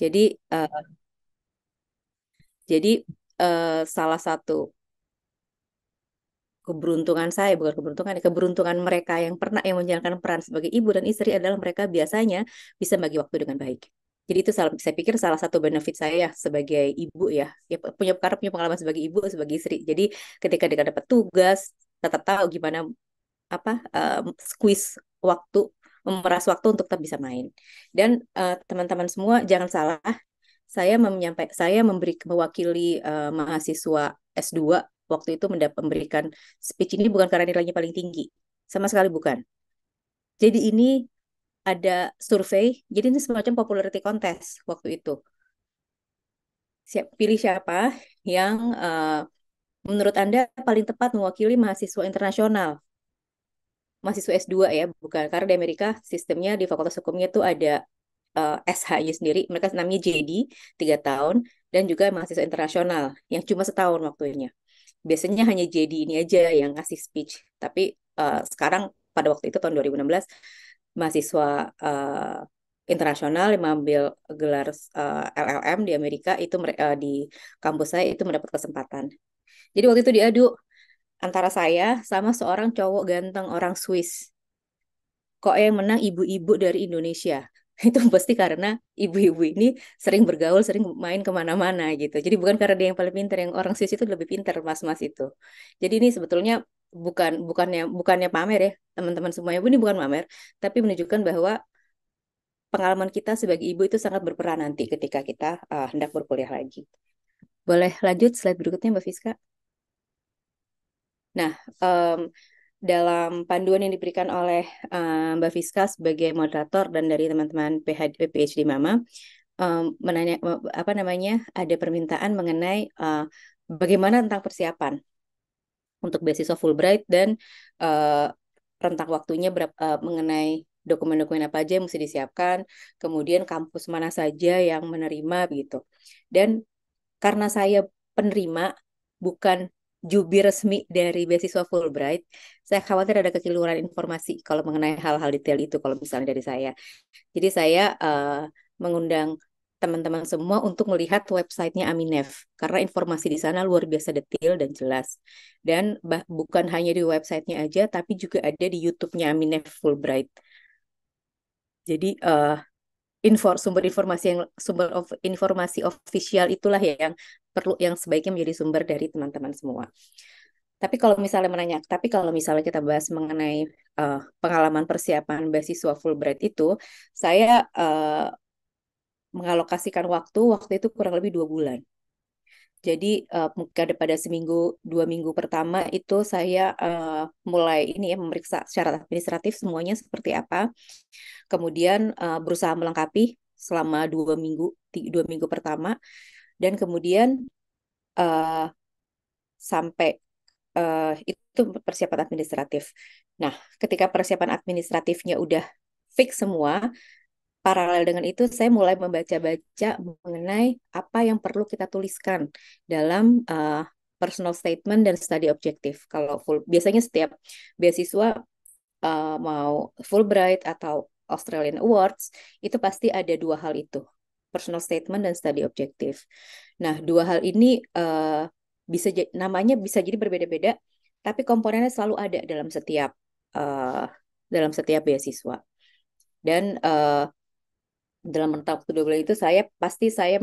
Jadi uh, jadi salah satu keberuntungan saya, bukan keberuntungan, keberuntungan mereka yang menjalankan peran sebagai ibu dan istri adalah mereka biasanya bisa bagi waktu dengan baik. Jadi itu saya pikir salah satu benefit saya sebagai ibu ya, karena punya pengalaman sebagai ibu, sebagai istri. Jadi ketika dia dapat tugas, tetap tahu gimana squeeze waktu, memeras waktu untuk tetap bisa main. Dan teman-teman semua jangan salah, saya mewakili mahasiswa S2 waktu itu memberikan speech ini bukan karena nilainya paling tinggi, sama sekali bukan. Jadi ini ada survei, jadi ini semacam popularity contest waktu itu. Pilih siapa yang menurut Anda paling tepat mewakili mahasiswa internasional, mahasiswa S2 ya, bukan karena di Amerika sistemnya di Fakultas Hukumnya tuh ada SH-nya sendiri, mereka namanya JD 3 tahun, dan juga mahasiswa internasional yang cuma setahun waktunya. Biasanya hanya JD ini aja yang ngasih speech, tapi sekarang pada waktu itu tahun 2016 mahasiswa internasional yang mengambil gelar LLM di Amerika itu di kampus saya itu mendapat kesempatan. Jadi waktu itu diadu antara saya sama seorang cowok ganteng orang Swiss. Kok yang menang ibu-ibu dari Indonesia? Itu pasti karena ibu-ibu ini sering bergaul, sering main kemana-mana gitu. Jadi bukan karena dia yang paling pintar, yang orang Swiss itu lebih pintar mas-mas itu. Jadi ini sebetulnya bukannya pamer ya teman-teman semuanya. Ini bukan pamer, tapi menunjukkan bahwa pengalaman kita sebagai ibu itu sangat berperan nanti ketika kita hendak berkuliah lagi. Boleh lanjut slide berikutnya Mbak Fiska. Nah, dalam panduan yang diberikan oleh Mbak Fiska sebagai moderator dan dari teman-teman PhD Mama, menanya apa namanya ada permintaan mengenai bagaimana tentang persiapan untuk beasiswa Fulbright dan uh, rentang waktunya mengenai dokumen-dokumen apa aja yang mesti disiapkan, kemudian kampus mana saja yang menerima begitu. Dan karena saya penerima bukan jubir resmi dari beasiswa Fulbright, saya khawatir ada kekeliruan informasi kalau mengenai hal-hal detail itu kalau misalnya dari saya. Jadi saya mengundang teman-teman semua untuk melihat websitenya Aminef karena informasi di sana luar biasa detail dan jelas. Dan bukan hanya di websitenya aja, tapi juga ada di YouTube-nya Aminef Fulbright. Jadi sumber informasi official itulah yang sebaiknya menjadi sumber dari teman-teman semua. Tapi kalau misalnya kita bahas mengenai pengalaman persiapan beasiswa Fulbright itu, saya mengalokasikan waktu itu kurang lebih 2 bulan. Jadi mungkin pada 2 minggu pertama itu saya mulai ini ya memeriksa secara administratif semuanya seperti apa. Kemudian berusaha melengkapi selama 2 minggu pertama, dan kemudian eh, sampai itu persiapan administratif. Nah, ketika persiapan administratifnya udah fix semua, paralel dengan itu saya mulai membaca-baca mengenai apa yang perlu kita tuliskan dalam personal statement dan study objective. Biasanya setiap beasiswa mau Fulbright atau Australian Awards itu pasti ada dua hal itu, personal statement dan study objective. Nah, dua hal ini namanya bisa jadi berbeda-beda, tapi komponennya selalu ada uh, dalam setiap beasiswa. Dan dalam rentang waktu 2 bulan itu pasti saya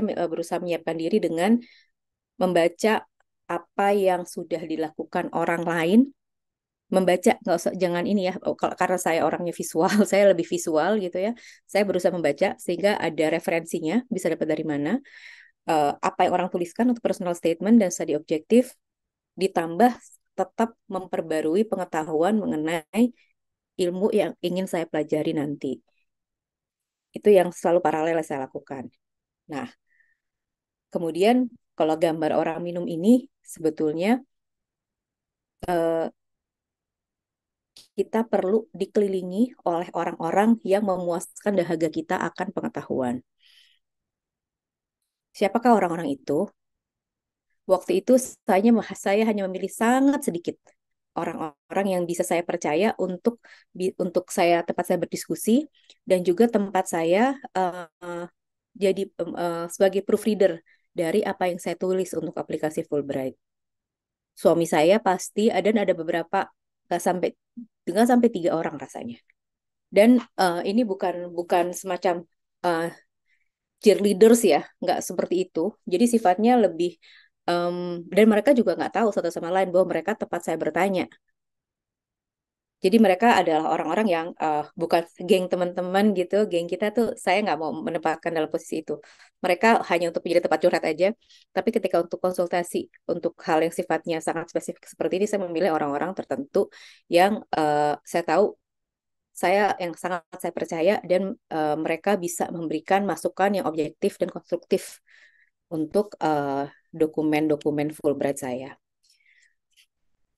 berusaha menyiapkan diri dengan membaca apa yang sudah dilakukan orang lain, membaca nggak usah jangan ini ya karena saya orangnya visual saya lebih visual gitu ya, saya berusaha membaca sehingga ada referensinya bisa dapat dari mana, apa yang orang tuliskan untuk personal statement dan study objektif, ditambah tetap memperbarui pengetahuan mengenai ilmu yang ingin saya pelajari nanti. Itu yang selalu paralel saya lakukan. Nah, kemudian kalau gambar orang minum ini sebetulnya eh, kita perlu dikelilingi oleh orang-orang yang memuaskan dahaga kita akan pengetahuan. Siapakah orang-orang itu? Waktu itu saya hanya memilih sangat sedikit orang-orang yang bisa saya percaya untuk saya tempat saya berdiskusi dan juga tempat saya jadi sebagai proofreader dari apa yang saya tulis untuk aplikasi Fulbright. Suami saya pasti dan ada beberapa nggak sampai 3 orang rasanya. Dan ini bukan bukan semacam uh, cheerleaders ya, nggak seperti itu. Jadi sifatnya lebih em, dan mereka juga nggak tahu satu sama lain bahwa mereka tempat saya bertanya. Jadi mereka adalah orang-orang yang bukan geng teman-teman gitu, geng kita tuh saya nggak mau menempatkan dalam posisi itu. Mereka hanya untuk menjadi tempat curhat aja. Tapi ketika untuk konsultasi untuk hal yang sifatnya sangat spesifik seperti ini, saya memilih orang-orang tertentu yang saya tahu yang sangat saya percaya dan mereka bisa memberikan masukan yang objektif dan konstruktif untuk dokumen-dokumen Fulbright saya.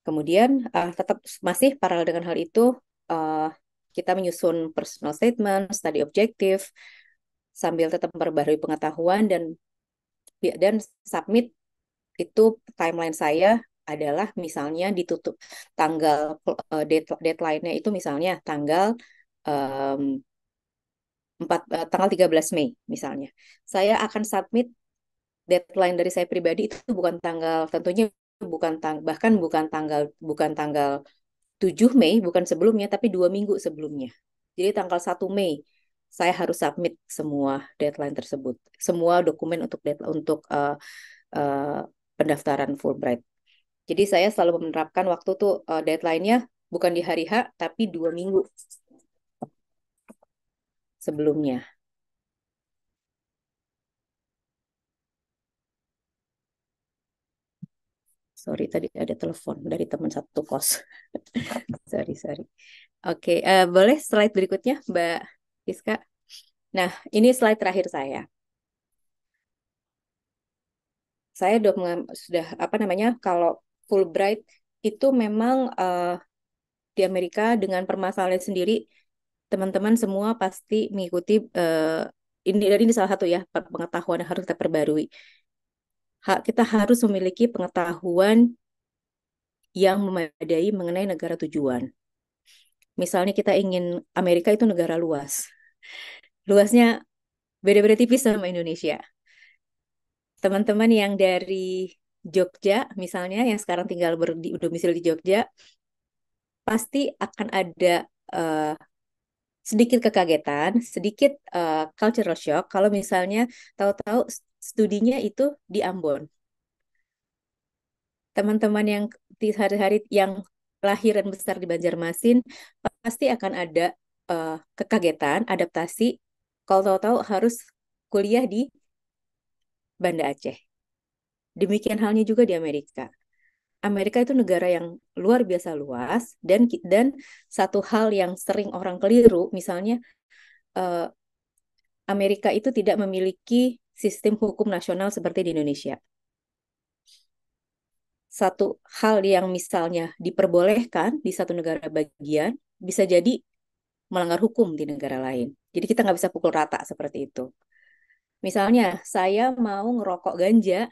Kemudian tetap masih paralel dengan hal itu uh, kita menyusun personal statement, study objektif sambil tetap memperbarui pengetahuan dan submit itu timeline saya adalah misalnya ditutup tanggal deadline-nya itu misalnya um, tanggal 13 Mei misalnya. Saya akan submit deadline dari saya pribadi itu bukan tanggal tentunya bahkan bukan tanggal 7 Mei, bukan sebelumnya, tapi 2 minggu sebelumnya. Jadi tanggal 1 Mei, saya harus submit semua deadline tersebut. Semua dokumen untuk uh, pendaftaran Fulbright. Jadi saya selalu menerapkan waktu tuh deadline-nya bukan di hari H, tapi 2 minggu sebelumnya. Sorry, tadi ada telepon dari teman satu kos. Sorry, sorry. Oke, boleh slide berikutnya, Mbak Iska? Nah, ini slide terakhir saya. Saya sudah apa namanya kalau Fulbright itu memang di Amerika dengan permasalahan sendiri teman-teman semua pasti mengikuti ini salah satu ya pengetahuan yang harus kita perbarui. Kita harus memiliki pengetahuan yang memadai mengenai negara tujuan. Misalnya kita ingin Amerika itu negara luas. Luasnya beda-beda tipis sama Indonesia. Teman-teman yang dari Jogja misalnya yang sekarang tinggal berdomisili di Jogja pasti akan ada eh, sedikit kekagetan, sedikit cultural shock kalau misalnya tahu-tahu studinya itu di Ambon. Teman-teman yang di hari-hari yang lahir dan besar di Banjarmasin pasti akan ada kekagetan, adaptasi kalau tahu-tahu harus kuliah di Banda Aceh. Demikian halnya juga di Amerika. Amerika itu negara yang luar biasa luas dan satu hal yang sering orang keliru, misalnya eh, Amerika itu tidak memiliki sistem hukum nasional seperti di Indonesia. Satu hal yang misalnya diperbolehkan di satu negara bagian bisa jadi melanggar hukum di negara lain. Jadi kita nggak bisa pukul rata seperti itu. Misalnya saya mau ngerokok ganja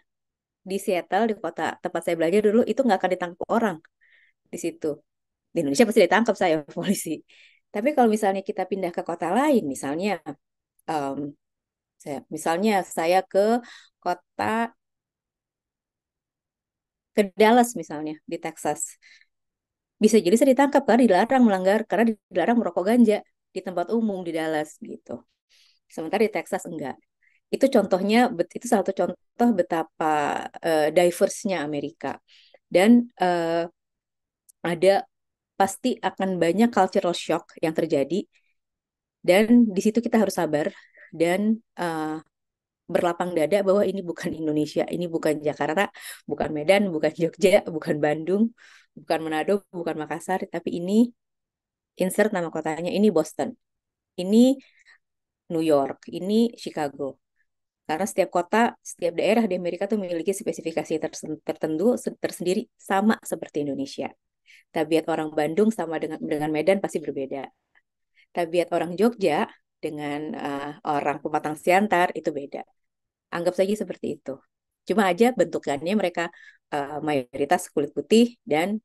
di Seattle, di kota tempat saya belajar dulu, itu nggak akan ditangkap orang di situ. Di Indonesia pasti ditangkap saya polisi. Tapi kalau misalnya kita pindah ke kota lain, um, misalnya saya ke kota ke Dallas misalnya di Texas, bisa jadi saya ditangkap karena dilarang melanggar karena dilarang merokok ganja di tempat umum di Dallas gitu. Sementara di Texas enggak. Itu contohnya, itu salah satu contoh betapa diverse-nya Amerika. Dan ada pasti akan banyak cultural shock yang terjadi dan di situ kita harus sabar dan berlapang dada bahwa ini bukan Indonesia, ini bukan Jakarta, bukan Medan, bukan Jogja, bukan Bandung, bukan Manado, bukan Makassar, tapi ini insert nama kotanya, ini Boston, ini New York, ini Chicago. Karena setiap kota, setiap daerah di Amerika tuh memiliki spesifikasi tertentu tersendiri sama seperti Indonesia. Tabiat orang Bandung sama dengan Medan pasti berbeda. Tabiat orang Jogja dengan orang Pematang Siantar itu beda. Anggap saja seperti itu. Cuma aja bentukannya mereka mayoritas kulit putih dan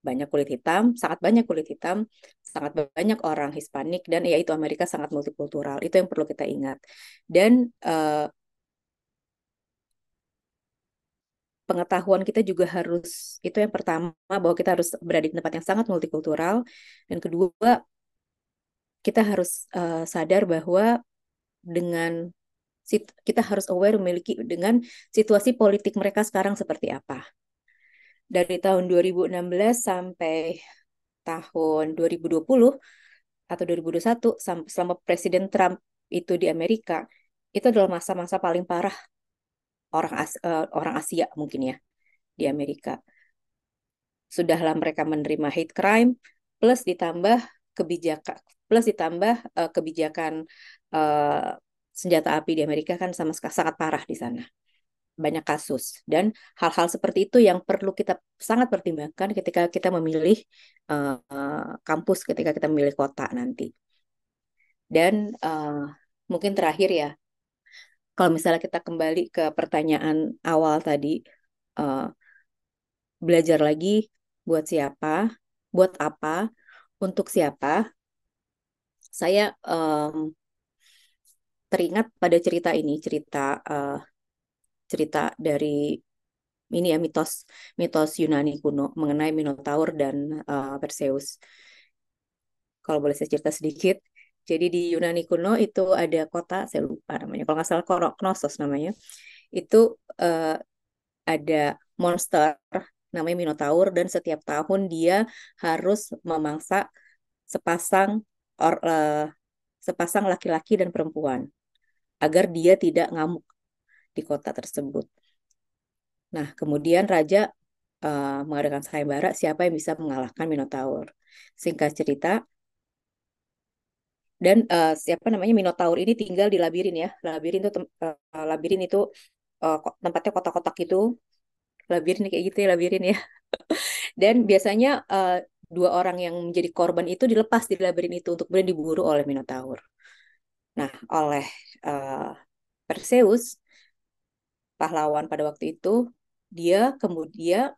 banyak kulit hitam, sangat banyak kulit hitam, sangat banyak orang Hispanik, dan ya itu Amerika sangat multikultural. Itu yang perlu kita ingat. Dan pengetahuan kita juga harus, itu yang pertama, bahwa kita harus berada di tempat yang sangat multikultural. Dan kedua, kita harus sadar bahwa dengan kita harus aware memiliki dengan situasi politik mereka sekarang seperti apa. Dari tahun 2016 sampai tahun 2020 atau 2021, selama Presiden Trump itu di Amerika, itu adalah masa-masa paling parah orang Asia mungkin ya di Amerika. Sudahlah mereka menerima hate crime, plus ditambah kebijakan, kebijakan eh, senjata api di Amerika kan sangat parah di sana, banyak kasus, dan hal-hal seperti itu yang perlu kita sangat pertimbangkan ketika kita memilih kampus, ketika kita memilih kota nanti. Dan mungkin terakhir ya, kalau misalnya kita kembali ke pertanyaan awal tadi, eh, belajar lagi buat siapa, buat apa, untuk siapa. Saya teringat pada cerita ini, cerita dari ini ya, mitos mitos Yunani kuno mengenai Minotaur dan Perseus. Kalau boleh saya cerita sedikit. Jadi di Yunani kuno itu ada kota, saya lupa namanya, kalau nggak salah Knossos namanya. Itu eh, ada monster namanya Minotaur, dan setiap tahun dia harus memangsa sepasang or, eh, sepasang laki-laki dan perempuan agar dia tidak ngamuk di kota tersebut. Nah, kemudian raja mengadakan sayembara siapa yang bisa mengalahkan Minotaur. Singkat cerita, dan siapa namanya Minotaur ini tinggal di labirin ya. Labirin itu tempatnya kotak-kotak itu. Labirin kayak gitu ya, labirin ya. Dan biasanya dua orang yang menjadi korban itu dilepas di labirin itu untuk kemudian diburu oleh Minotaur. Nah, oleh eh, Perseus, pahlawan pada waktu itu, dia kemudian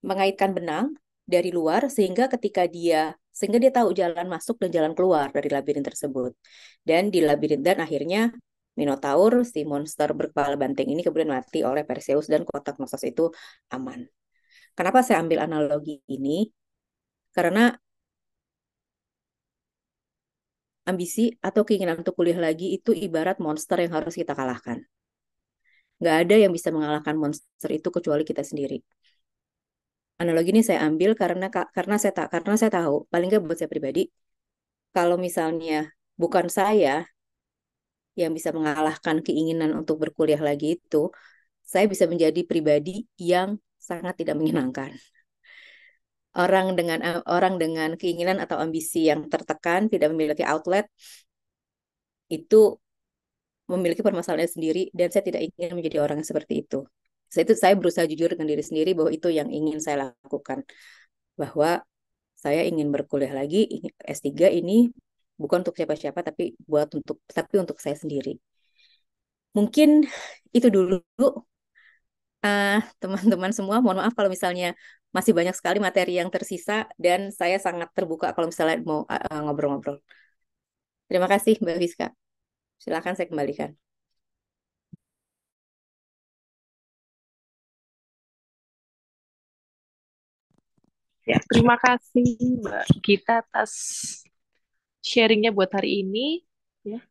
mengaitkan benang dari luar sehingga dia tahu jalan masuk dan jalan keluar dari labirin tersebut. Dan di labirin, dan akhirnya Minotaur, si monster berkepala banteng ini, kemudian mati oleh Perseus dan kotak Knossos itu aman. Kenapa saya ambil analogi ini? Karena ambisi atau keinginan untuk kuliah lagi itu ibarat monster yang harus kita kalahkan. Nggak ada yang bisa mengalahkan monster itu kecuali kita sendiri. Analogi ini saya ambil karena saya tahu, paling nggak buat saya pribadi, kalau misalnya bukan saya yang bisa mengalahkan keinginan untuk berkuliah lagi itu, saya bisa menjadi pribadi yang sangat tidak menyenangkan. Orang dengan keinginan atau ambisi yang tertekan, tidak memiliki outlet, itu memiliki permasalahan sendiri, dan saya tidak ingin menjadi orang yang seperti itu. Saya berusaha jujur dengan diri sendiri bahwa itu yang ingin saya lakukan, bahwa saya ingin berkuliah lagi S3 ini bukan untuk siapa-siapa, tapi untuk saya sendiri. Mungkin itu dulu. Teman-teman semua, mohon maaf kalau misalnya masih banyak sekali materi yang tersisa, dan saya sangat terbuka kalau misalnya mau ngobrol-ngobrol. Terima kasih Mbak Fiska. Silakan saya kembalikan. Ya, terima kasih Mbak Gita atas sharingnya buat hari ini. Ya,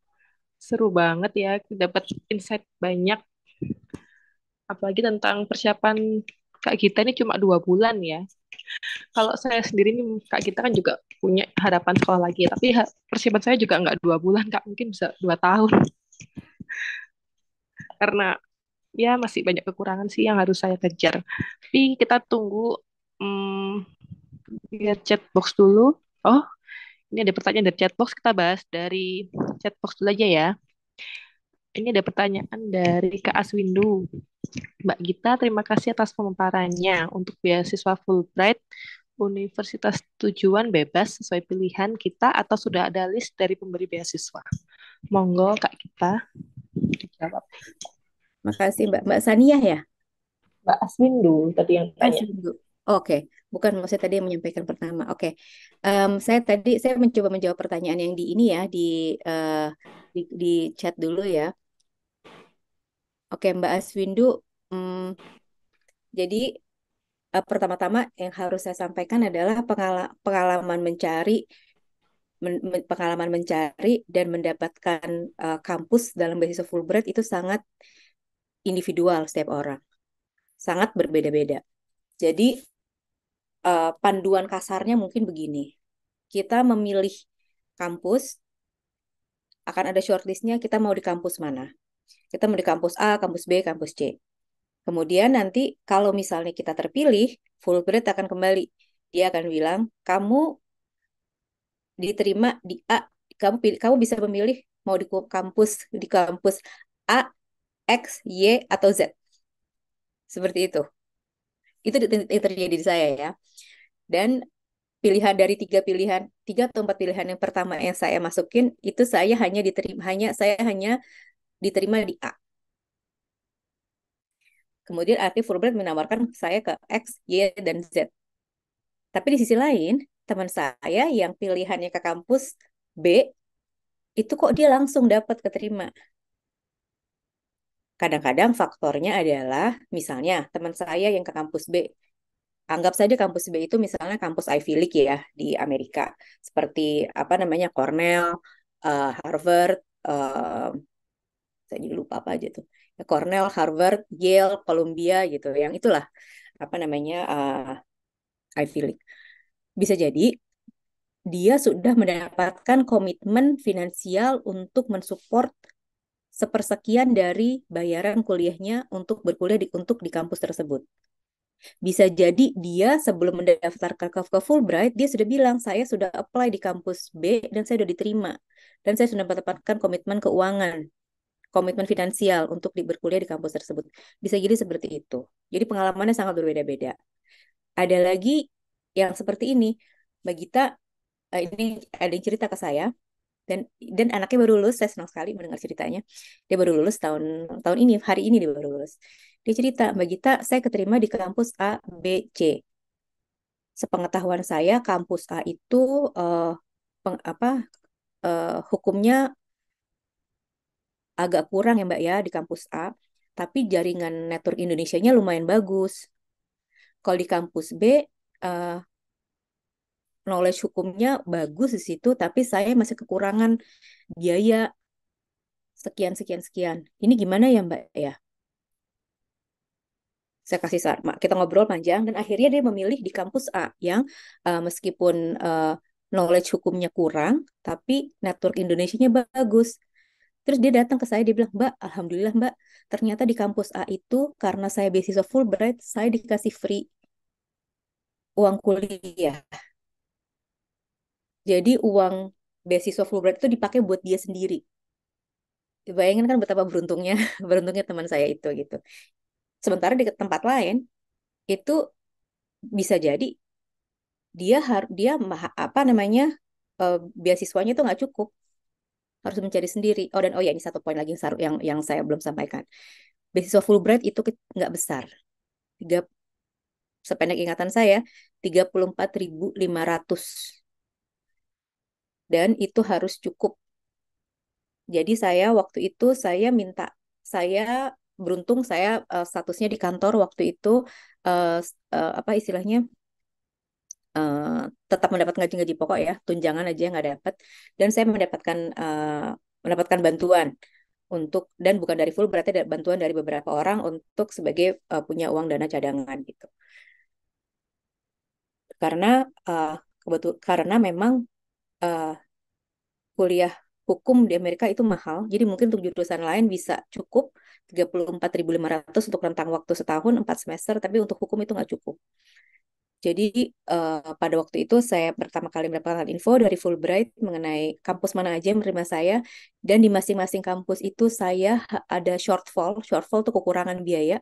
seru banget ya, dapat insight banyak. Apalagi tentang persiapan Kak Gita ini cuma 2 bulan ya. Kalau saya sendiri nih, Kak Gita kan juga punya harapan sekolah lagi. Tapi persiapan saya juga nggak 2 bulan, Kak. Mungkin bisa 2 tahun. Karena ya masih banyak kekurangan sih yang harus saya kejar. Tapi kita tunggu lihat chatbox dulu. Oh, ini ada pertanyaan dari chatbox, kita bahas dari chatbox dulu aja ya. Ini ada pertanyaan dari Kak Aswindu. Mbak Gita, terima kasih atas pemaparannya. Untuk beasiswa Fulbright, universitas tujuan bebas sesuai pilihan kita atau sudah ada list dari pemberi beasiswa? Monggo Kak Gita dijawab. Makasih Mbak Sania ya. Mbak Aswindu tadi yang tanya. Asli, Bu. Oke, bukan maksud tadi yang menyampaikan pertama. Oke. Saya mencoba menjawab pertanyaan yang di ini ya eh, di chat dulu ya. Oke, Mbak Aswindu. hmm, jadi pertama-tama yang harus saya sampaikan adalah pengalaman pengalaman mencari dan mendapatkan kampus dalam beasiswa Fulbright itu sangat individual setiap orang, sangat berbeda-beda. Jadi panduan kasarnya mungkin begini, kita memilih kampus, akan ada shortlistnya kita mau di kampus mana. Kita mau di kampus A, kampus B, kampus C. Kemudian nanti kalau misalnya kita terpilih, Fulbright akan kembali. Dia akan bilang, kamu diterima di A, kamu bisa memilih mau di kampus A, X, Y, atau Z. Seperti itu. Itu yang terjadi di saya ya. Dan pilihan dari tiga atau empat pilihan yang pertama yang saya masukin itu saya hanya diterima di A. Kemudian arti Fulbright menawarkan saya ke X, Y, dan Z. Tapi di sisi lain, teman saya yang pilihannya ke kampus B, itu kok dia langsung dapat keterima. Kadang-kadang faktornya adalah, misalnya teman saya yang ke kampus B, anggap saja kampus B itu misalnya kampus Ivy League ya di Amerika, seperti apa namanya Cornell, Harvard, saya jadi lupa apa aja tuh. Ya, Cornell, Harvard, Yale, Columbia gitu, yang itulah apa namanya Ivy League. Bisa jadi dia sudah mendapatkan komitmen finansial untuk mensupport sepersekian dari bayaran kuliahnya untuk berkuliah untuk di kampus tersebut. Bisa jadi dia sebelum mendaftarkan ke Fulbright, dia sudah bilang, saya sudah apply di kampus B dan saya sudah diterima. Dan saya sudah mendapatkan komitmen keuangan, komitmen finansial untuk berkuliah di kampus tersebut. Bisa jadi seperti itu. Jadi pengalamannya sangat berbeda-beda. Ada lagi yang seperti ini. Mbak Gita, ini ada yang cerita ke saya, dan anaknya baru lulus. Saya senang sekali mendengar ceritanya. Dia baru lulus tahun tahun ini, hari ini dia baru lulus. Dia cerita, Mbak Gita, saya keterima di kampus A, B, C. Sepengetahuan saya, kampus A itu eh, apa hukumnya agak kurang ya Mbak ya di kampus A, tapi jaringan network Indonesianya lumayan bagus. Kalau di kampus B, eh, knowledge hukumnya bagus di situ, tapi saya masih kekurangan biaya sekian sekian sekian. Ini gimana ya Mbak ya? Saya kasih saran, kita ngobrol panjang dan akhirnya dia memilih di kampus A yang meskipun knowledge hukumnya kurang, tapi network Indonesianya bagus. Terus dia datang ke saya, dia bilang, Mbak, Alhamdulillah Mbak, ternyata di kampus A itu karena saya beasiswa Fulbright, saya dikasih free uang kuliah. Jadi uang beasiswa Fulbright itu dipakai buat dia sendiri. Bayangin kan betapa beruntungnya, beruntungnya teman saya itu gitu. Sementara di tempat lain itu bisa jadi apa namanya beasiswanya itu nggak cukup, harus mencari sendiri. Oh dan oh ya ini satu poin lagi yang saya belum sampaikan. Beasiswa Fulbright itu nggak besar. Tiga, sependek ingatan saya 34.500 dan itu harus cukup. Jadi saya beruntung saya statusnya di kantor waktu itu apa istilahnya eh, tetap mendapat gaji-gaji pokok ya, tunjangan aja yang nggak dapat. Dan saya mendapatkan bantuan dan bukan dari full, berarti ada bantuan dari beberapa orang untuk sebagai punya uang dana cadangan gitu. Karena eh, karena memang eh, kuliah hukum di Amerika itu mahal, jadi mungkin untuk jurusan lain bisa cukup 34.500 untuk rentang waktu setahun 4 semester, tapi untuk hukum itu nggak cukup. Jadi pada waktu itu saya pertama kali mendapatkan info dari Fulbright mengenai kampus mana aja yang menerima saya, dan di masing-masing kampus itu saya ada shortfall. Shortfall itu kekurangan biaya.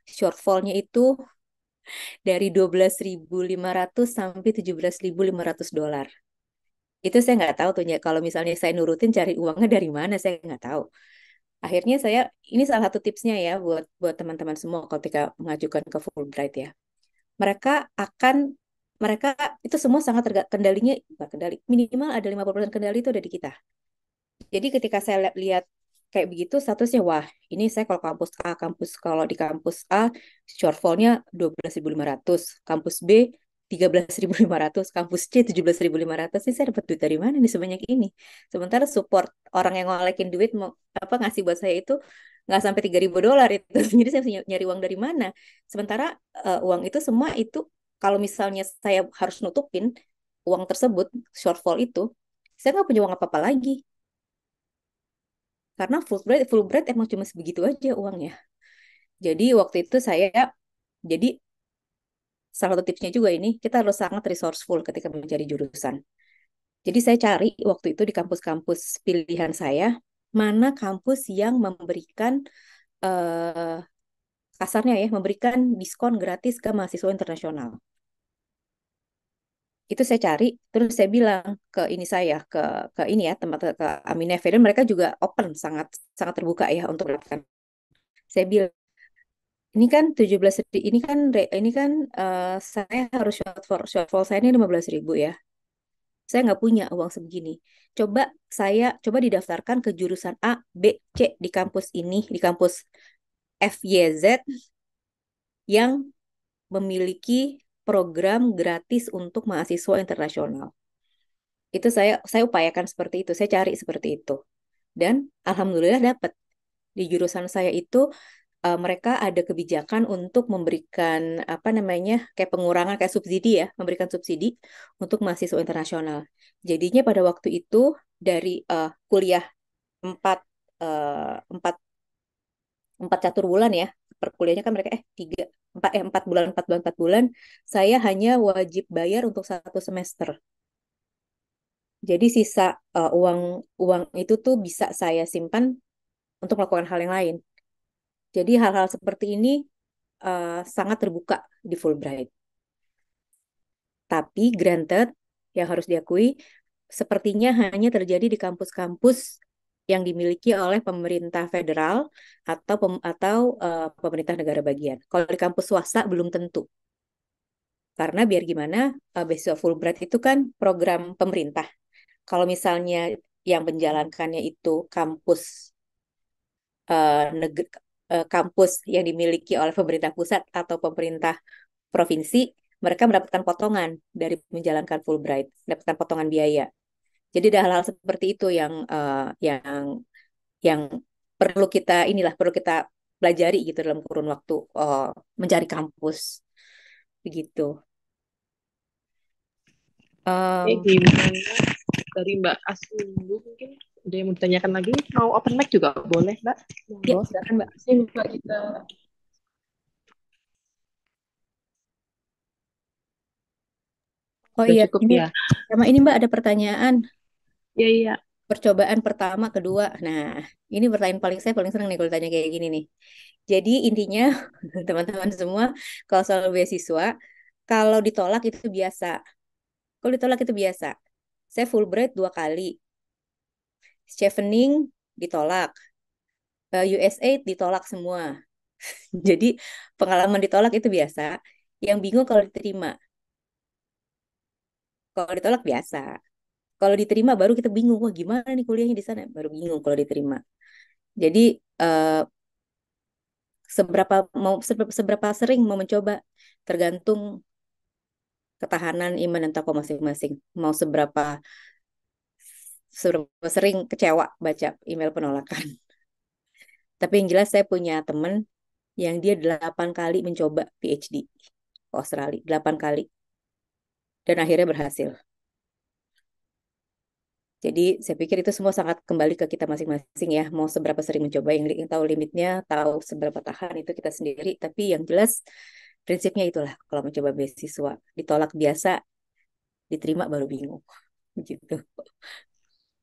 Shortfallnya itu dari 12.500 sampai 17.500 dolar. Itu saya nggak tahu tuh ya. Kalau misalnya saya nurutin cari uangnya dari mana, saya nggak tahu. Akhirnya ini salah satu tipsnya ya buat buat teman-teman semua ketika mengajukan ke Fulbright ya. mereka akan mereka itu semua sangat kendalinya bukan kendali minimal ada 50% kendali itu ada di kita. Jadi ketika saya lihat kayak begitu statusnya, wah ini saya kalau kampus A, kalau di kampus A shortfallnya 12.500, kampus B 13.500, kampus C 17.500, ini saya dapat duit dari mana nih sebanyak ini? Sementara support orang yang ngolekin duit mau apa ngasih buat saya itu nggak sampai $3.000 itu. Jadi saya harus nyari uang dari mana? Sementara uang itu semua itu kalau misalnya saya harus nutupin uang tersebut, shortfall itu, saya nggak punya uang apa-apa lagi. Karena Fulbright emang cuma sebegitu aja uangnya. Jadi waktu itu saya, jadi salah satu tipsnya juga ini, kita harus sangat resourceful ketika mencari jurusan. Jadi saya cari waktu itu di kampus-kampus pilihan saya, mana kampus yang memberikan, eh, kasarnya ya, memberikan diskon gratis ke mahasiswa internasional. Itu saya cari, terus saya bilang ke ini saya, ke ini ya, tempat ke Aminef, dan mereka juga open, sangat sangat terbuka ya untuk melakukan. Saya bilang, ini kan 17 ini kan ini kan saya harus shortfall saya ini 15.000 ya. Saya nggak punya uang sebegini. Coba didaftarkan ke jurusan A, B, C di kampus ini, di kampus FYZ yang memiliki program gratis untuk mahasiswa internasional. Itu saya upayakan seperti itu, saya cari seperti itu. Dan alhamdulillah dapat. Di jurusan saya itu mereka ada kebijakan untuk memberikan apa namanya kayak pengurangan kayak subsidi ya, memberikan subsidi untuk mahasiswa internasional. Jadinya pada waktu itu dari kuliah empat empat empat catur bulan ya, per kuliahnya kan mereka 4 bulan saya hanya wajib bayar untuk 1 semester. Jadi sisa uang uang itu tuh bisa saya simpan untuk melakukan hal yang lain. Jadi hal-hal seperti ini sangat terbuka di Fulbright. Tapi granted, yang harus diakui, sepertinya hanya terjadi di kampus-kampus yang dimiliki oleh pemerintah federal atau pemerintah negara bagian. Kalau di kampus swasta belum tentu. Karena biar gimana, beasiswa Fulbright itu kan program pemerintah. Kalau misalnya yang menjalankannya itu kampus yang dimiliki oleh pemerintah pusat atau pemerintah provinsi, mereka mendapatkan potongan dari menjalankan Fulbright, mendapatkan potongan biaya. Jadi ada hal-hal seperti itu yang perlu kita pelajari gitu dalam kurun waktu mencari kampus begitu. Um, Gimana dari Mbak Aswindu mungkin ada yang mau ditanyakan lagi? Mau open mic juga boleh, Mbak. ya, Monggo. silakan Mbak. Terima kasih Mbak kita. Oh Udah iya, cukup ini ya. sama ini Mbak ada pertanyaan. Iya, iya. Percobaan pertama, kedua. Nah, ini pertanyaan saya paling senang nih kalau tanya kayak gini nih. Jadi intinya teman-teman semua kalau soal beasiswa, kalau ditolak itu biasa. Kalau ditolak itu biasa. Saya Fulbright 2 kali. Chevening ditolak. USAID ditolak semua. Jadi pengalaman ditolak itu biasa. Yang bingung kalau diterima. Kalau ditolak biasa. Kalau diterima baru kita bingung. Wah gimana nih kuliahnya di sana? Baru bingung kalau diterima. Jadi eh, seberapa sering mau mencoba tergantung ketahanan iman dan takwa masing-masing. Mau seberapa sering kecewa baca email penolakan. Tapi yang jelas saya punya temen yang dia 8 kali mencoba PhD ke Australia, 8 kali dan akhirnya berhasil. Jadi saya pikir itu semua sangat kembali ke kita masing-masing ya, mau seberapa sering mencoba, yang tahu limitnya, tahu seberapa tahan itu kita sendiri. Tapi yang jelas prinsipnya itulah, kalau mencoba beasiswa ditolak biasa, diterima baru bingung, gitu.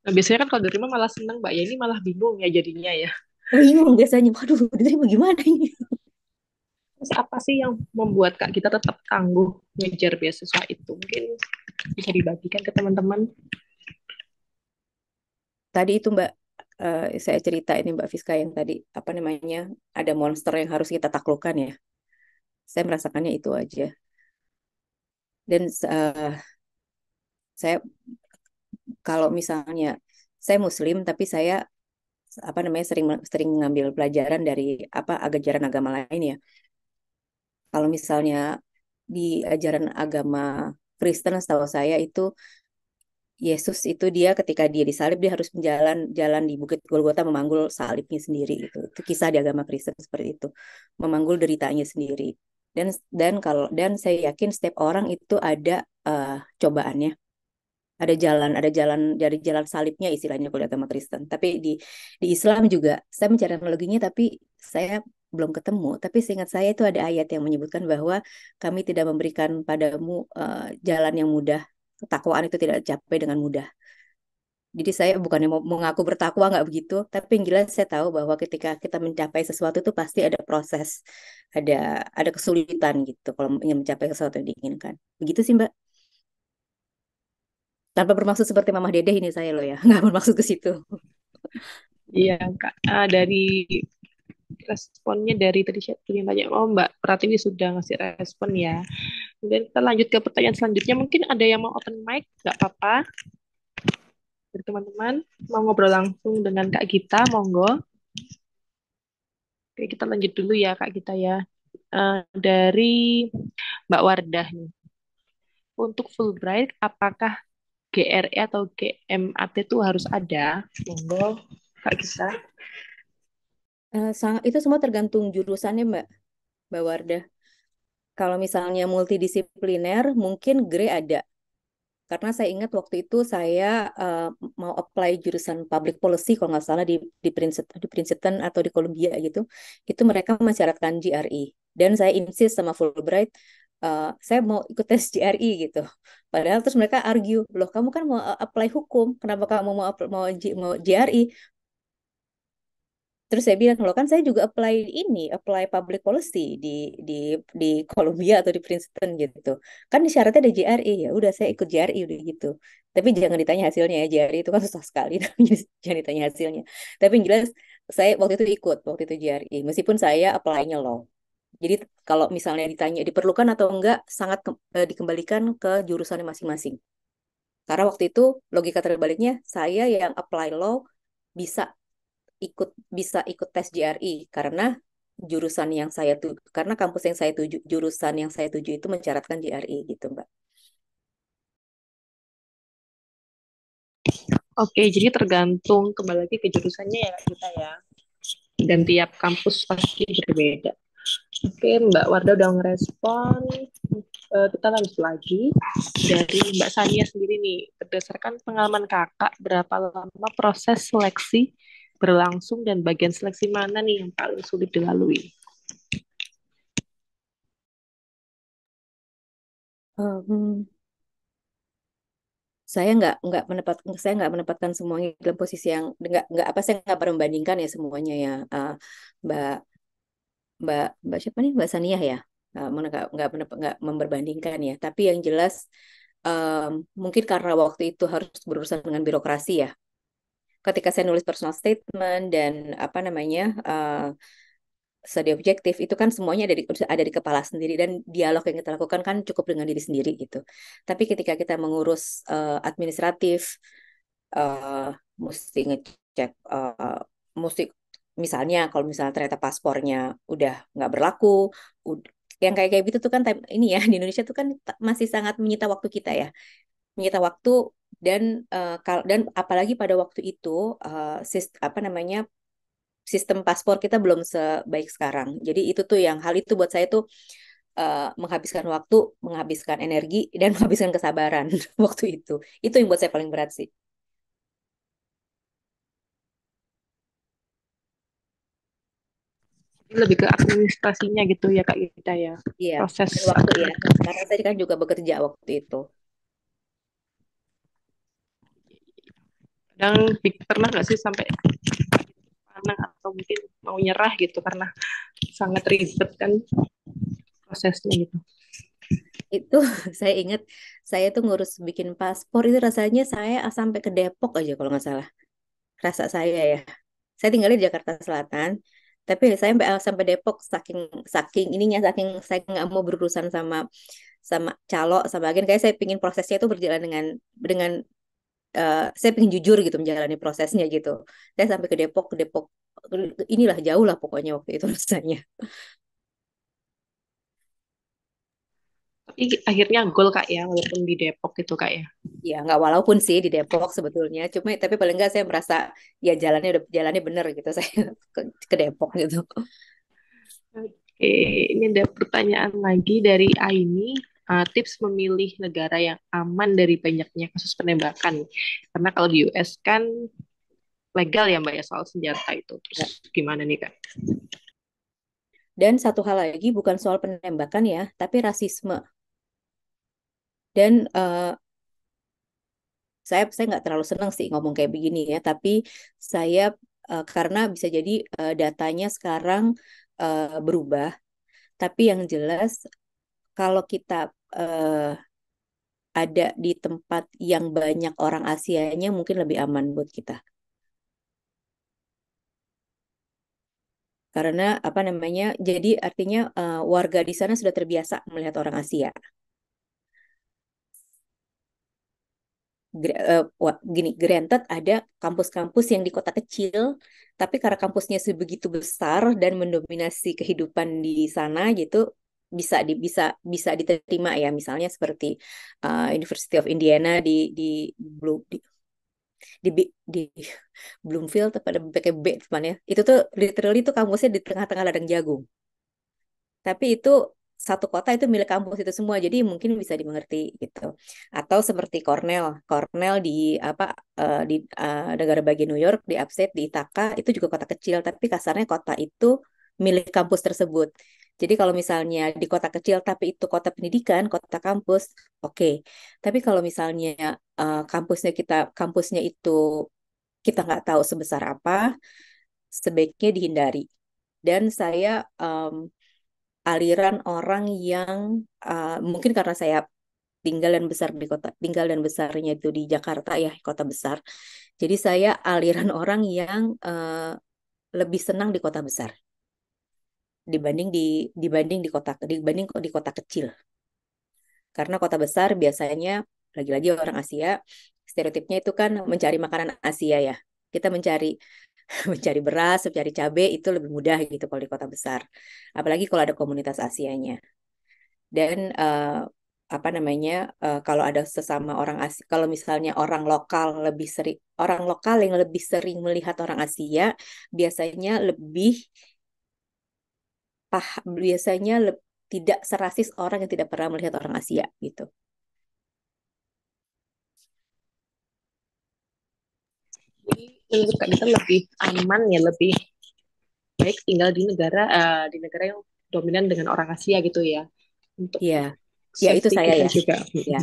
Nah, biasanya kan kalau diterima malah seneng, Mbak. Ya ini malah bingung ya jadinya ya. Bingung biasanya, waduh diterima gimana ini? Terus apa sih yang membuat Kak kita tetap tangguh ngejar beasiswa itu? Mungkin bisa dibagikan ke teman-teman. Tadi itu Mbak, saya cerita ini Mbak Fiska yang tadi apa namanya ada monster yang harus kita taklukkan ya. Saya merasakannya itu aja. Dan saya kalau misalnya saya Muslim, tapi saya apa namanya sering sering mengambil pelajaran dari apa ajaran agama lain ya. Kalau misalnya di ajaran agama Kristen, setahu saya itu Yesus itu dia ketika dia disalib dia harus menjalan jalan di Bukit Golgota memanggul salibnya sendiri gitu. Itu kisah di agama Kristen seperti itu. Memanggul deritanya sendiri. Dan saya yakin setiap orang itu ada cobaannya. Ada jalan dari jalan salibnya istilahnya kalau di agama Kristen. Tapi di Islam juga saya mencari analoginya tapi saya belum ketemu. Tapi seingat saya itu ada ayat yang menyebutkan bahwa kami tidak memberikan padamu jalan yang mudah. Ketakwaan itu tidak dicapai dengan mudah. Jadi saya bukannya mau mengaku bertakwa nggak begitu, tapi yang jelas saya tahu bahwa ketika kita mencapai sesuatu itu pasti ada proses, ada ada kesulitan gitu kalau ingin mencapai sesuatu yang diinginkan. Begitu sih Mbak. Tanpa bermaksud seperti Mamah Dedeh ini saya loh ya, nggak bermaksud ke situ. Iya, Kak. Dari responnya dari tadi saya punya tanya, oh Mbak Pratiwi sudah ngasih respon ya. Kemudian kita lanjut ke pertanyaan selanjutnya. Mungkin ada yang mau open mic, nggak apa-apa. Dari teman-teman, mau ngobrol langsung dengan Kak Gita, monggo. Oke, kita lanjut dulu ya Kak Gita ya. Dari Mbak Wardah nih. Untuk Fulbright, apakah GRE atau GMAT itu harus ada? Monggo, Kak Gita. Itu semua tergantung jurusannya Mbak Wardah. Kalau misalnya multidisipliner, mungkin GRE ada. Karena saya ingat waktu itu saya eh, mau apply jurusan public policy kalau nggak salah di Princeton atau di Columbia gitu. Itu mereka mensyaratkan GRE. Dan saya insist sama Fulbright, saya mau ikut tes GRE gitu. Padahal terus mereka argue, loh kamu kan mau apply hukum, kenapa kamu mau GRE? Terus saya bilang, loh kan saya juga apply public policy di di Columbia atau di Princeton gitu. Kan syaratnya ada GRE ya, udah saya ikut GRE udah gitu. Tapi jangan ditanya hasilnya ya, GRE itu kan susah sekali, jangan ditanya hasilnya. Tapi yang jelas saya waktu itu GRE, meskipun saya apply-nya law. Jadi kalau misalnya ditanya diperlukan atau enggak, sangat dikembalikan ke jurusannya masing-masing. Karena waktu itu logika terbaliknya, saya yang apply law bisa bisa ikut tes GRE karena jurusan yang saya tuju karena kampus yang saya tuju jurusan yang saya tuju itu mensyaratkan GRE gitu Mbak. Oke, jadi tergantung kembali lagi ke jurusannya ya Kak Gita ya. Dan tiap kampus pasti berbeda. Oke, Mbak Warda udah ngerespon. Kita lanjut lagi dari Mbak Sania sendiri nih. Berdasarkan pengalaman kakak, berapa lama proses seleksi berlangsung dan bagian seleksi mana nih yang paling sulit dilalui? Um, saya nggak menempatkan semuanya dalam posisi yang nggak apa saya nggak pernah membandingkan ya semuanya ya Mbak Mbak Mbak siapa nih Mbak Saniah ya nggak memperbandingkan ya tapi yang jelas um, mungkin karena waktu itu harus berurusan dengan birokrasi ya ketika saya nulis personal statement dan apa namanya studi objektif itu kan semuanya ada di kepala sendiri dan dialog yang kita lakukan kan cukup dengan diri sendiri gitu. Tapi ketika kita mengurus administratif, uh, mesti ngecek, mesti misalnya kalau misalnya ternyata paspornya udah nggak berlaku, ud- yang kayak kayak gitu tuh kan ini ya di Indonesia tuh kan masih sangat menyita waktu kita ya, menyita waktu dan dan apalagi pada waktu itu apa namanya sistem paspor kita belum sebaik sekarang. Jadi itu tuh yang hal itu buat saya tuh menghabiskan waktu, menghabiskan energi, dan menghabiskan kesabaran waktu itu. Itu yang buat saya paling berat sih. Ini lebih ke administrasinya gitu ya Kak Gita ya. Iya, Proses dan waktu ya. Karena saya kan juga bekerja waktu itu. kadang pernah nggak sih sampai panas atau mungkin mau nyerah gitu karena sangat ribet kan prosesnya gitu. Itu saya ingat saya tuh ngurus bikin paspor itu rasanya saya sampai ke Depok aja kalau nggak salah. Rasa saya ya. Saya tinggal di Jakarta Selatan, tapi saya sampai Depok saking saking ininya saking saya nggak mau berurusan sama sama calo sama agen, kayak saya pingin prosesnya itu berjalan dengan saya pingin jujur gitu menjalani prosesnya gitu. Saya sampai ke Depok inilah jauh lah pokoknya waktu itu rasanya. Tapi akhirnya gol Kak ya, walaupun di Depok gitu Kak ya. Ya nggak walaupun sih di Depok sebetulnya, cuma tapi paling nggak saya merasa ya jalannya bener gitu saya ke, ke Depok gitu. Oke, ini ada pertanyaan lagi dari Aini. Tips memilih negara yang aman dari banyaknya kasus penembakan. Karena kalau di US kan legal ya Mbak ya soal senjata itu. Terus Ya. gimana nih Kak? Dan satu hal lagi bukan soal penembakan ya, tapi rasisme. Dan saya nggak terlalu senang sih ngomong kayak begini ya, tapi saya karena bisa jadi datanya sekarang berubah, tapi yang jelas kalau kita eh, ada di tempat yang banyak orang Asianya mungkin lebih aman buat kita. Karena apa namanya? Jadi artinya warga di sana sudah terbiasa melihat orang Asia. Gini, granted ada kampus-kampus yang di kota kecil, tapi karena kampusnya sebegitu besar dan mendominasi kehidupan di sana gitu, bisa bisa diterima ya. Misalnya seperti University of Indiana di Bloomfield pada pakai B depannya. Itu tuh literally tuh kampusnya di tengah-tengah ladang jagung. Tapi itu satu kota itu milik kampus itu semua, jadi mungkin bisa dimengerti gitu. Atau seperti Cornell, Cornell di apa di negara bagian New York, di upstate di Ithaca itu juga kota kecil, tapi kasarnya kota itu milik kampus tersebut. Jadi kalau misalnya di kota kecil tapi itu kota pendidikan, kota kampus, oke. Tapi kalau misalnya kampusnya itu kita nggak tahu sebesar apa, sebaiknya dihindari. Dan saya aliran orang yang mungkin karena saya tinggal dan besarnya itu di Jakarta ya, kota besar. Jadi saya aliran orang yang lebih senang di kota besar dibanding di kota kecil. Karena kota besar biasanya lagi-lagi orang Asia, stereotipnya itu kan mencari makanan Asia ya. Kita mencari mencari beras, mencari cabai itu lebih mudah gitu kalau di kota besar. Apalagi kalau ada komunitas Asianya. Dan apa namanya kalau ada sesama orang Asia, kalau misalnya orang lokal yang lebih sering melihat orang Asia biasanya biasanya tidak serasis orang yang tidak pernah melihat orang Asia gitu. Jadi menurut Kak kita lebih aman ya, lebih baik tinggal di negara yang dominan dengan orang Asia gitu ya. Untuk Iya, ya itu safety saya kita ya. juga. Ya,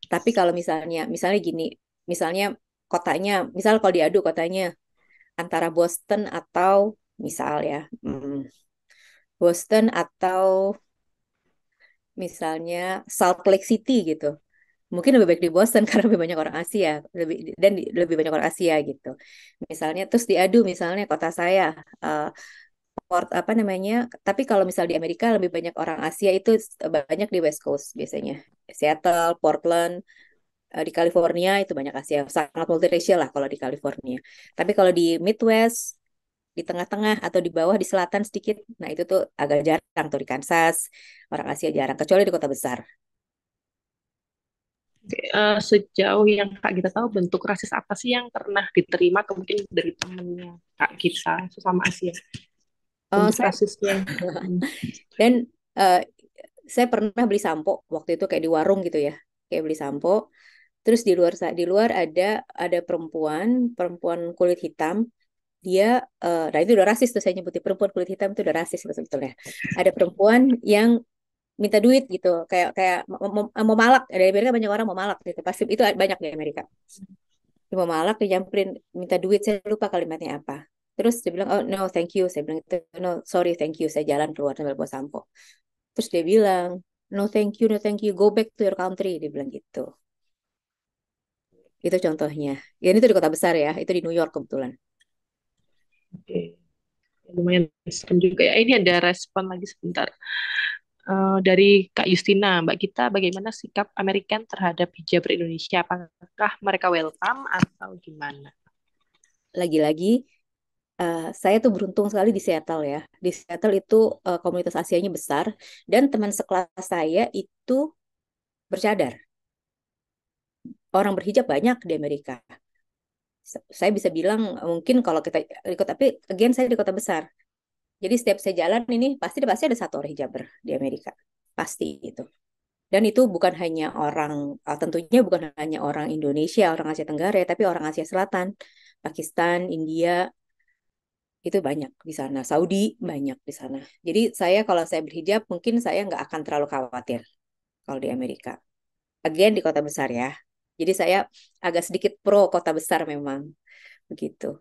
tapi kalau misalnya gini, misalnya kotanya, misal kalau diadu kotanya antara Boston atau misal ya, Boston atau misalnya Salt Lake City gitu. Mungkin lebih baik di Boston karena lebih banyak orang Asia, lebih banyak orang Asia gitu. Misalnya terus diadu misalnya kota saya apa namanya? Tapi kalau misal di Amerika lebih banyak orang Asia itu banyak di West Coast biasanya. Seattle, Portland, di California itu banyak Asia, sangat multiracial lah kalau di California. Tapi kalau di Midwest, di tengah-tengah atau di bawah di selatan sedikit, nah itu tuh agak jarang tuh di Kansas, orang Asia jarang, kecuali di kota besar. Sejauh yang Kak kita tahu bentuk rasis apa sih yang pernah diterima mungkin dari temennya Kak kita sesama Asia? Bentuk Saya rasisnya. Hmm. dan eh, saya pernah beli sampo waktu itu kayak di warung gitu ya, kayak beli sampo. Terus di luar ada perempuan perempuan kulit hitam. Dia nah itu udah rasis tuh saya nyebutin perempuan kulit hitam itu udah rasis sebetulnya. Ada perempuan yang minta duit gitu, kayak kayak mau malak. Di Amerika banyak orang mau malak gitu, pasti itu banyak di Amerika. Dia mau malak, dia nyamperin minta duit, saya lupa kalimatnya apa. Terus dia bilang, oh no thank you, saya bilang itu no sorry thank you, saya jalan keluar sambil bawa sampo. Terus dia bilang, no thank you, go back to your country, dia bilang gitu. Itu contohnya. Ya ini tuh di kota besar ya, itu di New York kebetulan. Oke. Lumayan serem juga ya. Ini ada respon lagi sebentar. Dari Kak Justina, Mbak Gita, bagaimana sikap American terhadap hijab Indonesia? Apakah mereka welcome atau gimana? Lagi-lagi saya tuh beruntung sekali di Seattle ya. Di Seattle itu komunitas Asianya besar dan teman sekelas saya itu bercadar. Orang berhijab banyak di Amerika. Saya bisa bilang mungkin kalau kita ikut, tapi again saya di kota besar. Jadi setiap saya jalan ini pasti ada satu orang hijaber di Amerika. Pasti itu. Dan itu bukan hanya orang, tentunya bukan hanya orang Indonesia, orang Asia Tenggara, ya, tapi orang Asia Selatan, Pakistan, India, itu banyak di sana. Saudi banyak di sana. Jadi saya kalau saya berhijab, mungkin saya nggak akan terlalu khawatir kalau di Amerika. Again di kota besar ya. Jadi saya agak sedikit pro kota besar memang begitu.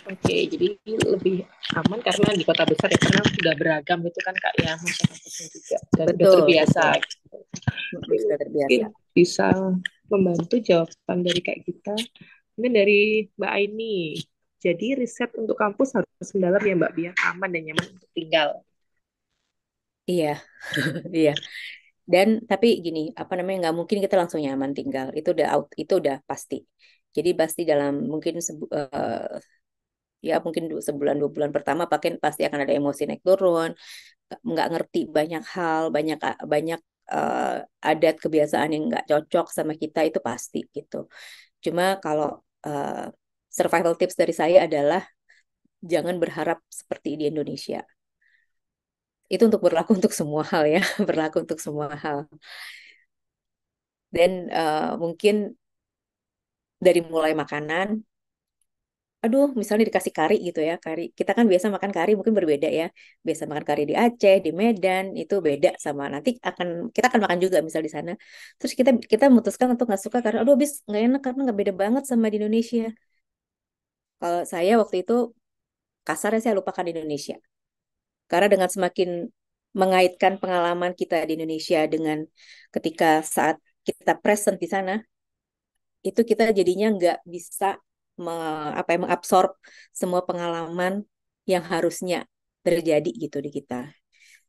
Oke, jadi lebih aman karena di kota besar ya, karena sudah beragam itu kan Kak ya, masyarakatnya juga, dan udah Betul, terbiasa. betul. Tapi Sudah mungkin terbiasa. bisa membantu jawaban dari Kak kita. Mungkin dari Mbak Aini. Jadi riset untuk kampus harus mendalam ya Mbak, biar aman dan nyaman untuk tinggal. Iya, iya. Dan tapi gini, apa namanya nggak mungkin kita langsung nyaman tinggal. Itu udah out, itu udah pasti. Jadi pasti dalam mungkin ya mungkin sebulan 2 bulan pertama pasti akan ada emosi naik turun, nggak ngerti banyak hal, banyak banyak eh, adat kebiasaan yang nggak cocok sama kita itu pasti gitu. Cuma kalau eh, survival tips dari saya adalah jangan berharap seperti di Indonesia. Itu untuk berlaku untuk semua hal ya, berlaku untuk semua hal. Dan mungkin dari mulai makanan, aduh misalnya dikasih kari gitu ya, kari. Kita kan biasa makan kari mungkin berbeda ya. Biasa makan kari di Aceh, di Medan, itu beda sama nanti kita akan makan juga misal di sana. Terus kita kita memutuskan untuk nggak suka karena aduh habis nggak enak karena nggak beda banget sama di Indonesia. Kalau saya waktu itu kasarnya saya lupakan Indonesia. Karena dengan semakin mengaitkan pengalaman kita di Indonesia dengan ketika saat kita present di sana, itu kita jadinya nggak bisa mengabsorb semua pengalaman yang harusnya terjadi gitu di kita.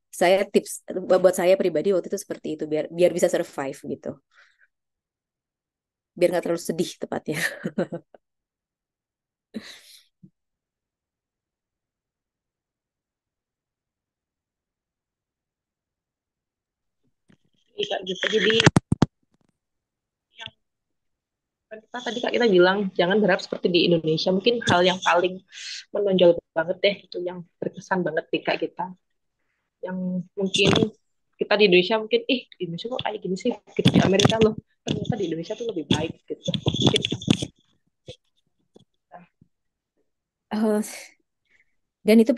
Saya tips buat saya pribadi waktu itu seperti itu biar biar bisa survive gitu, biar nggak terlalu sedih tepatnya. Jadi Kak gitu. Jadi yang kita tadi Kak kita bilang jangan berharap seperti di Indonesia. Mungkin hal yang paling menonjol banget deh itu yang berkesan banget di Kak kita. Yang mungkin kita di Indonesia mungkin di Indonesia kok kayak gini sih, gitu di Amerika loh ternyata di Indonesia tuh lebih baik gitu mungkin. Eh, dan itu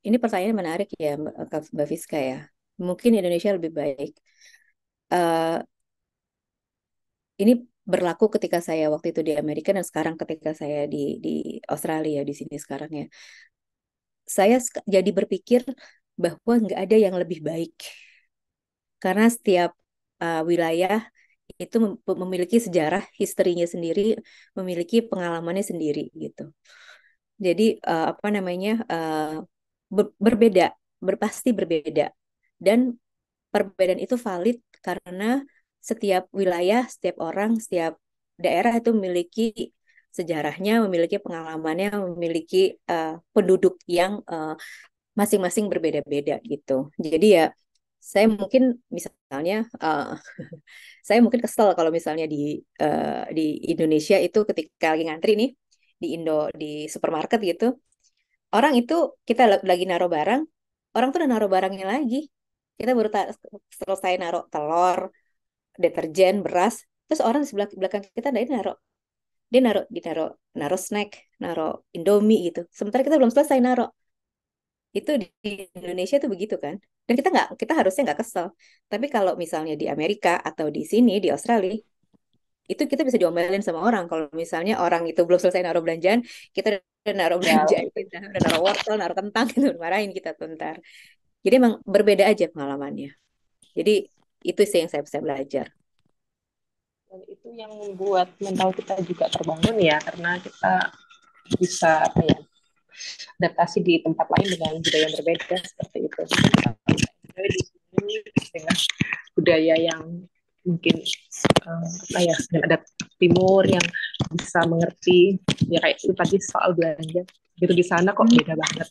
ini pertanyaan menarik ya Mbak Fiska ya. Mungkin Indonesia lebih baik. Eh, ini berlaku ketika saya waktu itu di Amerika dan sekarang ketika saya di Australia di sini sekarang ya. Saya jadi berpikir bahwa nggak ada yang lebih baik karena setiap wilayah itu memiliki sejarah historinya sendiri, memiliki pengalamannya sendiri gitu. Jadi apa namanya berbeda, berpasti berbeda dan perbedaan itu valid karena setiap wilayah, setiap orang, setiap daerah itu memiliki sejarahnya, memiliki pengalamannya, memiliki penduduk yang masing-masing berbeda-beda gitu. Jadi ya saya mungkin misalnya saya mungkin kesel kalau misalnya di Indonesia itu ketika lagi ngantri nih di di supermarket gitu, orang itu kita lagi naruh barang, orang tuh udah naruh barangnya lagi. Kita baru selesai naruh telur, deterjen, beras, terus orang di sebelah belakang kita dia naruh naruh snack, naruh Indomie gitu. Sementara kita belum selesai naruh. Itu di Indonesia tuh begitu kan. Dan kita harusnya nggak kesel. Tapi kalau misalnya di Amerika atau di sini di Australia, itu kita bisa diomelin sama orang. Kalau misalnya orang itu belum selesai naruh belanjaan, kita udah naruh Ya belanjaan kita, udah naruh wortel, naruh kentang gitu, marahin kita tuh ntar. Jadi emang berbeda aja pengalamannya. Jadi itu sih yang saya bisa belajar. dan itu yang membuat mental kita juga terbangun ya karena kita bisa apa ya adaptasi di tempat lain dengan budaya yang berbeda seperti itu. di sini dengan budaya yang mungkin apa ya, dengan adat timur yang bisa mengerti ya kayak itu tadi soal belanja gitu. Di sana kok Hmm, beda banget.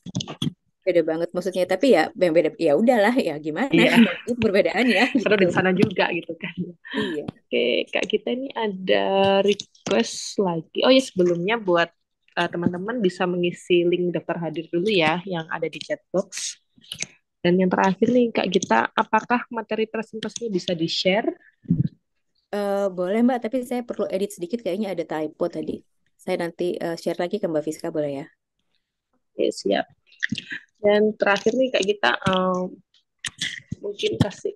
beda banget maksudnya. Tapi ya yang beda ya udahlah ya gimana Iya, itu perbedaannya karena gitu. di sana juga gitu kan. Iya. Oke, Kak, kita ini ada request lagi. Oh ya, sebelumnya buat teman-teman bisa mengisi link daftar hadir dulu ya yang ada di chat box. Dan yang terakhir nih Kak Gita, apakah materi presentasinya bisa di-share? Boleh Mbak, tapi saya perlu edit sedikit kayaknya ada typo tadi. Saya nanti share lagi ke Mbak Fiska boleh ya? Oke, siap. Dan terakhir nih Kak Gita, mungkin kasih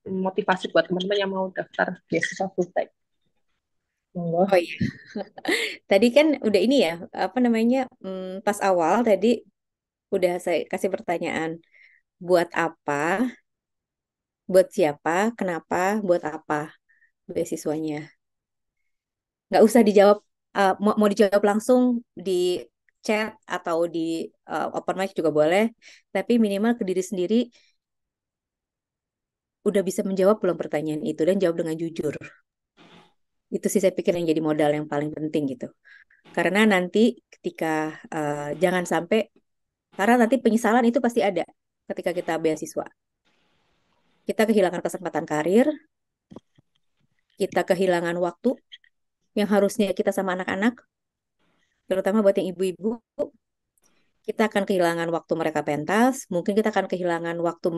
motivasi buat teman-teman yang mau daftar beasiswa Fulbright. Monggo. Oh iya. Tadi kan udah ini ya, apa namanya, pas awal tadi udah saya kasih pertanyaan, buat apa, buat siapa, kenapa, buat apa beasiswanya. Nggak usah dijawab, mau dijawab langsung di chat atau di open mic juga boleh, tapi minimal ke diri sendiri udah bisa menjawab belum pertanyaan itu dan jawab dengan jujur. Itu sih saya pikir yang jadi modal yang paling penting gitu. Karena nanti ketika jangan sampai karena nanti penyesalan itu pasti ada ketika kita beasiswa. Kita kehilangan kesempatan karir, kita kehilangan waktu yang harusnya kita sama anak-anak, terutama buat yang ibu-ibu, kita akan kehilangan waktu mereka pentas, mungkin kita akan kehilangan waktu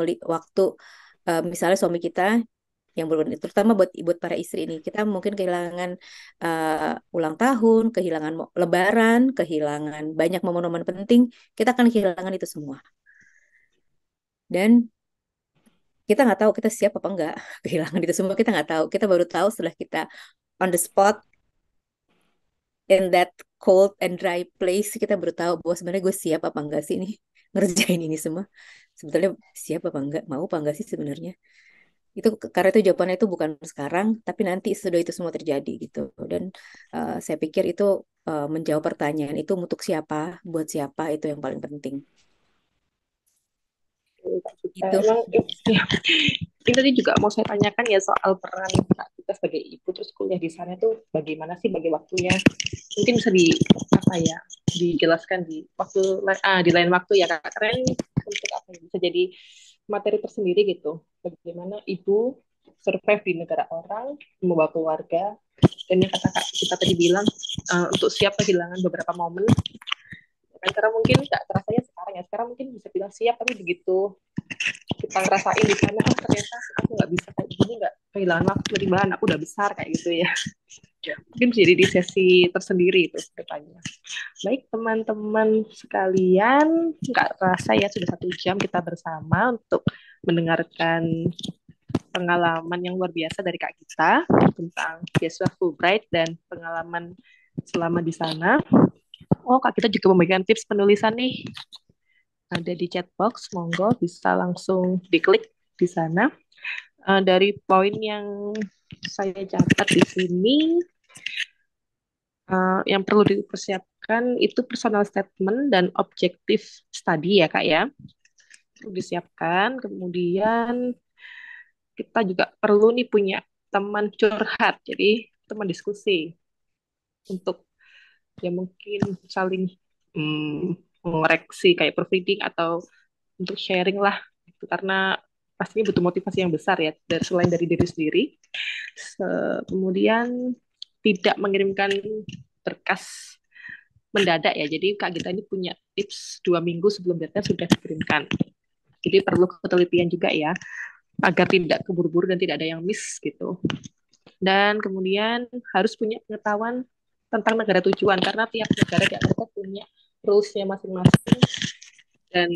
misalnya suami kita yang terutama buat para istri ini, kita mungkin kehilangan ulang tahun, kehilangan lebaran, kehilangan banyak momen-momen penting, kita akan kehilangan itu semua. Dan kita nggak tahu kita siap apa enggak kehilangan itu semua kita nggak tahu kita baru tahu setelah kita on the spot in that cold and dry place kita baru tahu bahwa sebenarnya gue siap apa enggak sih nih ngerjain ini semua sebetulnya siap apa enggak mau apa enggak sih sebenarnya itu karena itu jawabannya itu bukan sekarang tapi nanti sudah itu semua terjadi gitu dan saya pikir itu menjawab pertanyaan itu untuk siapa buat siapa itu yang paling penting Kita itu. emang ya, ini tadi juga mau saya tanyakan ya soal peran Kak kita sebagai ibu terus kuliah di sana tuh bagaimana sih bagi waktunya? Mungkin bisa di apa ya dijelaskan di di lain waktu ya Kak. Karena ini untuk apa ya, bisa jadi materi tersendiri gitu. Bagaimana ibu survive di negara orang, membawa keluarga, dan yang kata Kak kita tadi bilang untuk siap kehilangan beberapa momen. Kan karena mungkin nggak terasanya sekarang ya. Sekarang mungkin bisa bilang siap, tapi begitu kita ngerasain di sana, oh ternyata aku nggak bisa kayak gini, nggak kehilangan waktu di mana aku udah besar kayak gitu ya. Mungkin jadi di sesi tersendiri itu depannya. Baik teman-teman sekalian, nggak terasa ya sudah 1 jam kita bersama untuk mendengarkan pengalaman yang luar biasa dari Kak Gita tentang beasiswa Fulbright dan pengalaman selama di sana. Oh, Kak Gita juga memberikan tips penulisan nih. Ada di chat box, monggo bisa langsung diklik di sana. Dari poin yang saya catat di sini, yang perlu dipersiapkan itu personal statement dan objektif study ya Kak ya. Perlu disiapkan, kemudian kita juga perlu nih punya teman curhat, jadi teman diskusi untuk ya mungkin saling mengoreksi kayak proofreading atau untuk sharing lah gitu. Karena pastinya butuh motivasi yang besar ya dari selain dari diri sendiri. Kemudian tidak mengirimkan berkas mendadak ya. Jadi Kak Gita ini punya tips 2 minggu sebelum deadline sudah dikirimkan. Jadi perlu ketelitian juga ya agar tidak keburu-buru dan tidak ada yang miss gitu. Dan kemudian harus punya pengetahuan tentang negara tujuan karena tiap negara di Amerika punya rules-nya masing-masing dan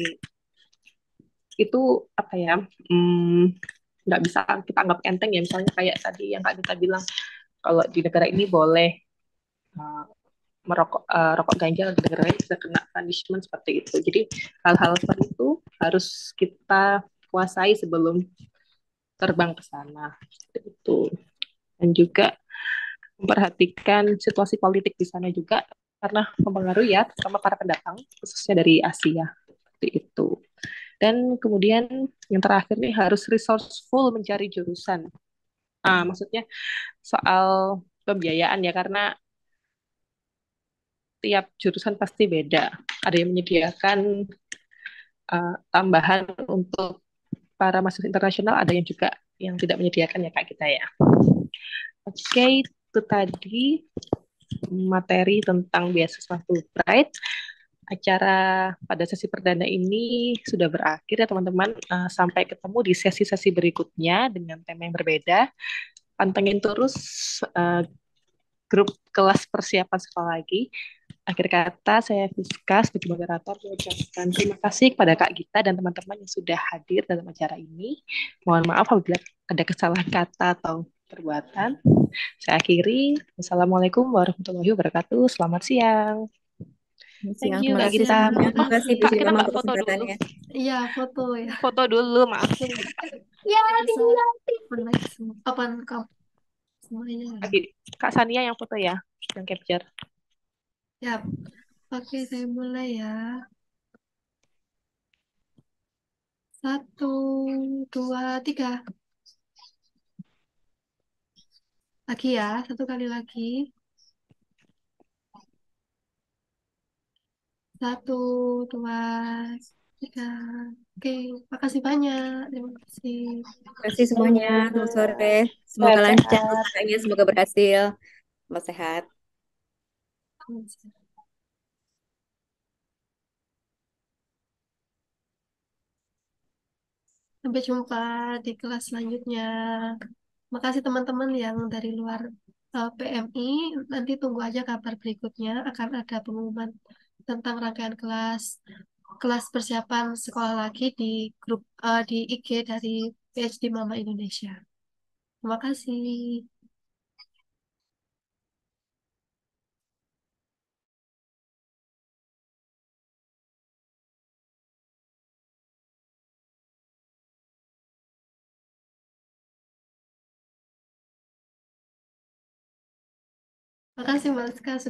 itu apa ya nggak bisa kita anggap enteng ya misalnya kayak tadi yang Kak Dita bilang kalau di negara ini boleh uh, rokok ganja di negara lain bisa kena punishment seperti itu jadi hal-hal seperti itu harus kita kuasai sebelum terbang ke sana seperti itu dan juga memperhatikan situasi politik di sana juga karena mempengaruhi ya terutama para pendatang khususnya dari Asia seperti itu. Dan kemudian yang terakhir nih harus resourceful mencari jurusan. Maksudnya soal pembiayaan ya, karena tiap jurusan pasti beda. Ada yang menyediakan tambahan untuk para mahasiswa internasional, ada yang juga yang tidak menyediakan ya kak kita ya. Oke, itu tadi materi tentang beasiswa Fulbright. Acara pada sesi perdana ini sudah berakhir ya teman-teman. Sampai ketemu di sesi-sesi berikutnya dengan tema yang berbeda. Pantengin terus uh, grup kelas persiapan sekolah lagi. Akhir kata, saya Fiska sebagai moderator mengucapkan terima kasih kepada Kak Gita dan teman-teman yang sudah hadir dalam acara ini. Mohon maaf apabila ada kesalahan kata atau perbuatan. Saya akhiri. Wassalamualaikum warahmatullahi wabarakatuh. Selamat siang. Thank Siang, you, terima Kak kasih Gita. semuanya. Oh, Terima kasih Bu Kak, kita Silvama nggak untuk foto dulu. kesempatannya. Iya, foto ya. Foto dulu, maafin. Ya, tinggal connect semua. Apaan kau semuanya? Kak Sania yang foto ya, yang capture. Ya, oke, saya mulai ya. Satu, dua, tiga. Lagi ya, satu kali lagi. Satu, dua, tiga. Oke, makasih banyak. Terima kasih. Terima kasih semuanya. Selamat sore. Semoga lancar Sehat-sehat. usahanya, semoga berhasil. Selamat sehat. Sampai jumpa di kelas selanjutnya. Makasih teman-teman yang dari luar PMI. Nanti tunggu aja kabar berikutnya. Akan ada pengumuman tentang rangkaian kelas kelas persiapan sekolah lagi di grup di IG dari PhD Mama Indonesia. Terima kasih. Terima kasih Mbak Ska sudah